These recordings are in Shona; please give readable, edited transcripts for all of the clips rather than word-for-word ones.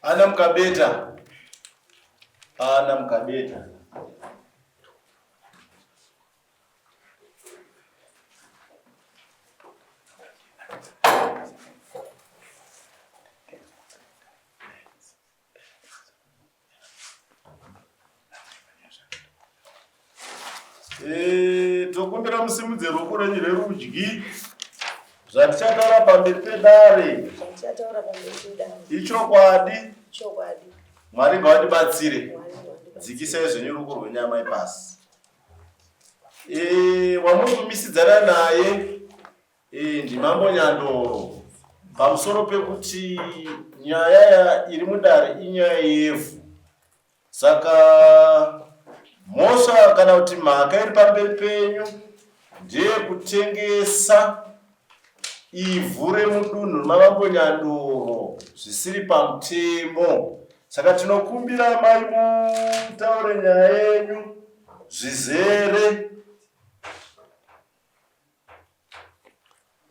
Ana mkabeta. Tokumbira musimudze ruoko renyu rerudyi zvatichataura pamberi pedare ichokwadi. Mwari ngavandibatsire. Dzikisai zvenyu ruoko rwenyama ipasi. Wamuri kumisidzana naye ndimambo Nyandoro pamusoro pekuti nyaya iri mudare inyaya yevhu. Saka mhosva kana kuti mhaka iri pamberi penyu ndeye kutengesa ivhu remudunhu remambo Nyandoro zvisiri pamutemo. Saka tinokumbira mai mutaure nyaya yenyu zvizere.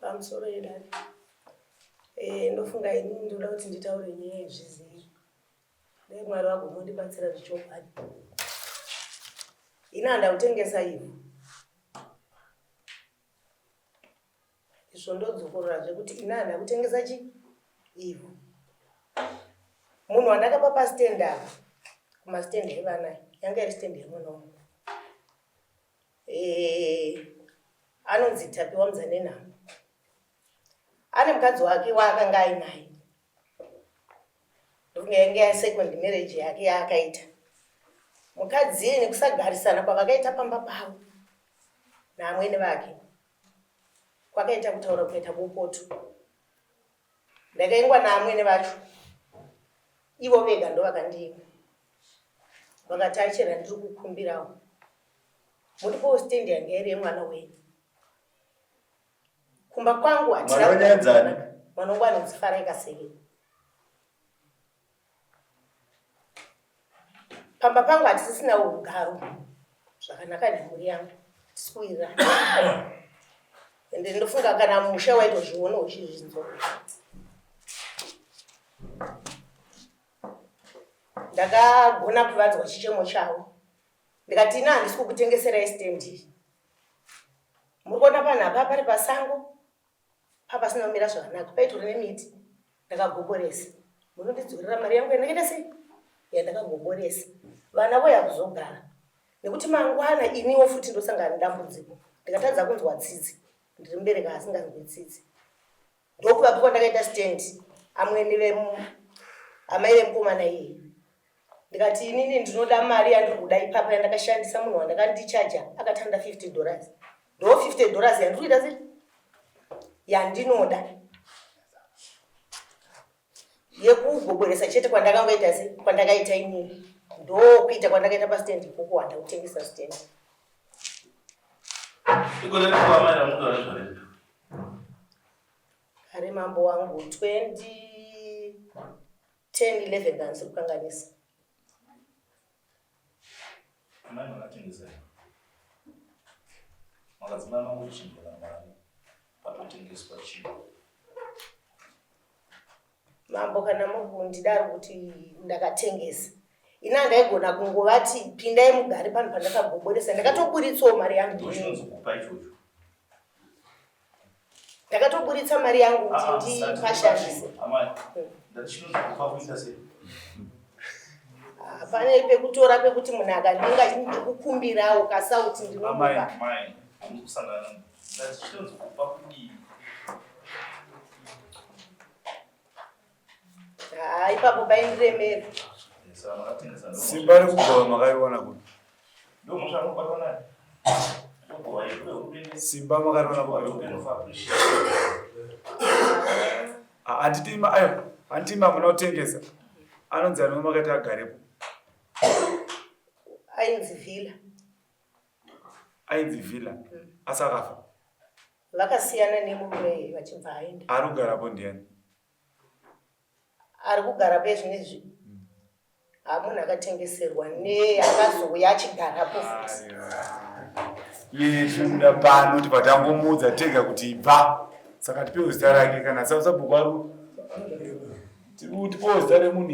Pamusoro yedare ndofunga ini ndoda kuti nditaure nyaya yezvizere. Dai Mwari wagomondibatsira zvichokwadi. Ini handa kutengesa ivhu. Izvo ndodzokorora zvekuti ini handa kutengesa ivhu. Munhu wandakapa pasitendi apa kumasitendi evana yanga iri sitendi yemwana wangu. Anonzi Tapiwa Muzanenhamo. Ane mukadzi wake waakanga ainaye. Ndofunga yanga ya2nd marriage yake yaakaita. Mukadzi nekusagarisana kwavakaita pamba pavo naamwene vake kwakaita kutaura kuita bopoto. Ndakaingwa naamwene vacho ivo vega ndo vakandiinga. Vakati achera ndiri kukumbirawo mulipo stendi yanga iri yemwana wenyu. Kumba kwangu hatina mwana wangu anozifara ikaseke. Pamba pangu hatisisina ugaro zvakanaka nemhuri yangu tisikuira. Ende ndofunga kana musha waitozviona uchizvinzwa. Ndakagona kuvadzwa chichemo chavo. Ndikati ina handisi kukutengeserai stendi. Muri kuona panhu apa pari pasango papasina kumira zvakanaka paitori nemiti. Ndakagoboresa. Munondidzurira mari yangu yandakaita sei? Yandakagoboresa. Vana voya kuzogara. Nekuti mangwana iniwo futi ndosangana nedambudziko. Ndikatadza kunzwa tsitsi. Ndiri mubereka asinganzwi tsitsi. Ndokuvapo kwandakaita stendi. Amai vemukomana iye. Ndikati inini ndinoda mari yandiri kuda ipapa yandakashandisa munhu wandakandichaja akatanda $50. Ndo $50 yandiri kuita sei? Yandinoda. Yekugoboresa chete kwandakangoita sei? Kwandakaita inini. Ndo kuita kwandakaita pastendi ikoko wanda kutengesa stendi. Kare mambo wangu 2010-11 kanzi kukanganisa. Amai makatengesa. Makadzimama muchimbona mari. Patotengeswa chinhu. Mambo kana mukundidaro kuti ndakatengesa. Ina ndaigona kungovati pindai mugare pano pandakagoboresa. Ndakatoburitsawo mari yangu. Ndinozokupa ichocho. Ndakatoburitsa mari yangu kuti ndipashandise. Amai, ndachinozokupa kuita sei? Pane pekutora pekuti munhu akandinga ndikukumbirawo kasauti ndinomupa. Amai, amukusangana. Ndachinozokupa kudii? Ipapo paindiremera. Simba rekugova makaiona kuti. Ndo mushamubatwa naye. Simba makaiona kuti. Anditima ayo, anditima muna kutengesa. Anonzi ano makati agarepo. Ainzi Villa. Asakafa. Vakasiyana nemurume vachibva aenda. Ari kugarapo ndiani? Ari kugara pezvinezvi. Munhu akatengeserwa neakazouya achigarapo futi. Zvinoda pano kuti patangomudza tega kuti ibva. Saka tipewo zita rake kana sabhuku waro. tiri kuti posta remunhu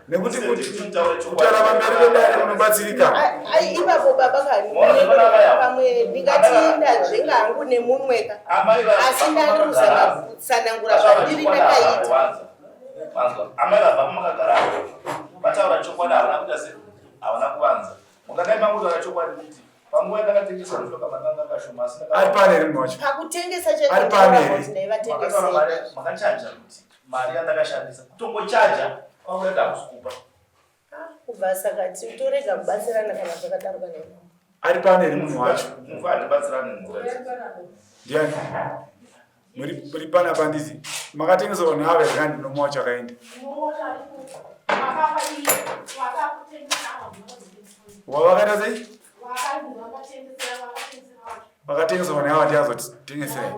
nekuti kutaura pamberi pedare unobatsirika. Ipapo baba pamwe ndingatiendazve ngangu nemunweka asi ndari kuzama kutsanangura zvandiri ndakaita. Amai vabva makagara vataura chokwadi havana kuita sei, havana kuvanza. Mukadai mangutaura chokwadi kuti panguva yakatengesa rushonga matanga akashoma asi ari pane rimwe wacho pakutengesa ari pane makachaja kuti mari yandakashandisa kutongochaja kwakuenda kusikupa kubva saka torega kubatsirana kana zvakataruka nemambo. Ari pane rimwe wacho mufana tibatsirane mvura ndiani muri pana pandizi makatengesa vanhu ava randi nomwe wacho akaenda wavakaita sei vakatengesa vanhu ava ndiazotengeserai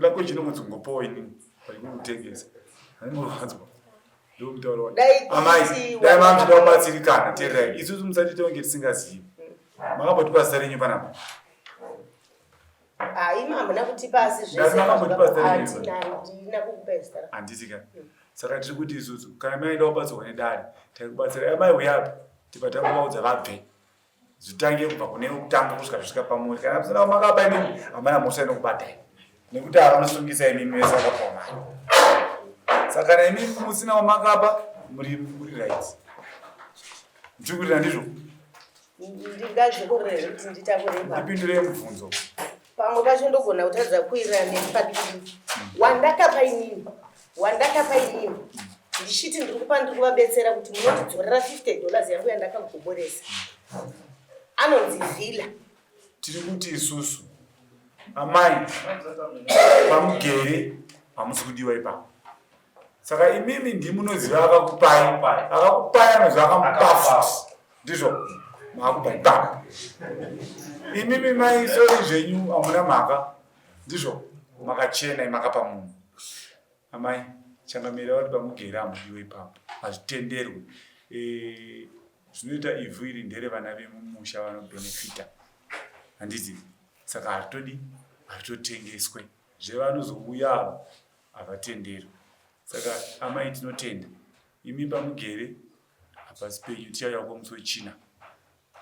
lako chinomudzongopowa inini vari kutengesa hanimurwanzwa ndokutaura amai dai mamuchida kubatsirikana teerai isusu musatita kunge tisingazivi makambotipasa zita renyu panapa imamuna kutipa asi zvesendina kukupa zita handisi ka saka tiri kuti isusu kana maida kubatsirwa nedare taikubatsira amai uyapo tipa tangovaudza vabve zvitange kubva kune kutanga kusvika zvisvika pamuri kana musina kumakapa inini hamana mhosva inokubatai nekuti havanosungisa inini mese vakapawa mari saka kana imi musina wamakapa muri right ndikurira ndizvo ndingadzikurire kuti nditakureba ndipindure mubvunzo pamwe pacho ndogona kutaridza kuirira nepadii wandakapa inini ndichiti ndiri kupa ndiri kuvabetsera kuti munotidzorera $50 yangu yandakagoboresa anonzi vhila. Tiri kuti isusu amai pamugere hamusi kudiwa ipapo saka imimi ndimunoziva akakupai anoziva akamupafuti ndizvo maakupa ipapo imimi maisori zvenyu hamuna mhaka ndizvo makachena makapa munhu amai changamira kuti pamugere hamudiwa ipapo hazvitenderwi zvinoita ivhu iri nderevana vemumusha vanobhenefita handiti saka hazvitotengeswe zvevanozouya ava havatenderwi saka amai tinotenda imi pamugere hapasi penyu tichauya kwomusi wechina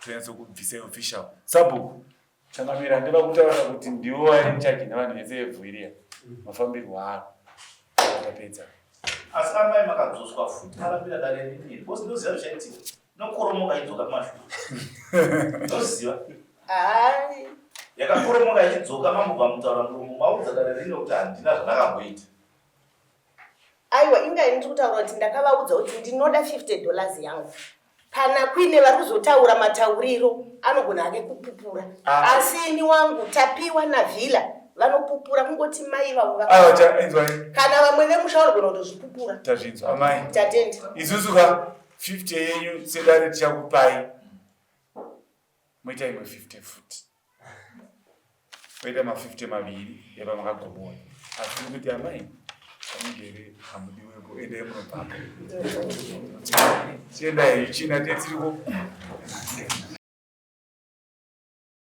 tonyatsokubvisai official sabhuku changamira ndeva kutaura kuti ndivo vari muchaji navanhu vese vevhu iriya mafambirwo aro atapedza asi amai makadzoswa futi marambira dare riniri bosi ndoziva zvichaitika nokoromoka idzoka kumashure ndoziva yakakoromoka ichidzoka mamubva mutaura muromo maudza dare rino kuti handina zvandakamboita aiwa inga ini ndiri kutaura kuti ndakavaudza kuti ndinoda $50 yangu kana kuine vari kuzotaura matauriro anogona hake kupupura asi ini wangu tapiwa navhila vanopupura kungoti mai vavo kana vamwe vemusha vanogona kutozvipupura tazvinzwa amai tatenda isusu ka 50 yenyu sedare tichakupai moita imwe 50 futi poita ma50 maviri epamakagobowa asi kuti amai pamugere hamudiweko endai munopapa tiendai china tetsiriko